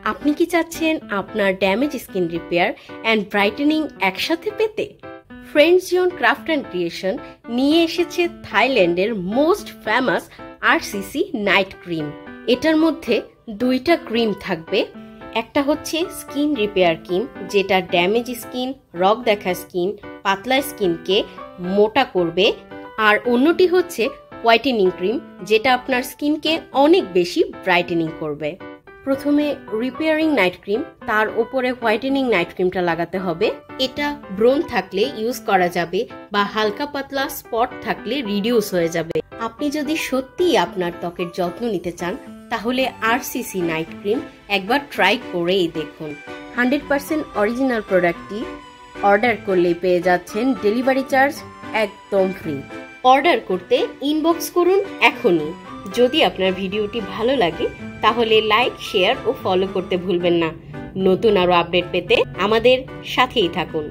আপনি কি চাচ্ছেন আপনার damage skin repair and brightening একসাথে পেতে? Friends zone craft and creation নিয়ে এসেছে থাইল্যান্ডের most famous RCC night cream. এটার মধ্যে দুইটা ক্রিম থাকবে। একটা হচ্ছে স্কিন রিপেয়ার ক্রিম, যেটা ড্যামেজ স্কিন, রগ দেখা স্কিন, পাতলা স্কিনকে মোটা করবে। আর অন্যটি হচ্ছে হোয়াইটেনিং ক্রিম, যেটা আপনার স্কিনকে অনেক বেশি ব্রাইটেনিং করবে। প্রথমে রিপেয়ারিং নাইট ক্রিম, তার উপরে হোয়াইটেনিং নাইট ক্রিমটা লাগাতে হবে। এটা ব্রণ থাকলে ইউজ করা যাবে বা হালকা পাতলা স্পট থাকলে রিডিউস হয়ে যাবে। আপনি যদি সত্যিই আপনার ত্বকের যত্ন নিতে চান তাহলে আরসিসি নাইট ক্রিম একবার ট্রাই করেই দেখুন। 100% অরিজিনাল প্রোডাক্টটি অর্ডার করলেই পেয়ে যাচ্ছেন ডেলিভারি চার্জ একদম ফ্রি। অর্ডার করতে ইনবক্স করুন এখনই। যদি আপনার ভিডিওটি ভালো লাগে তাহলে লাইক, শেয়ার ও ফলো করতে ভুলবেন না। নতুন আরো আপডেট পেতে আমাদের সাথেই থাকুন।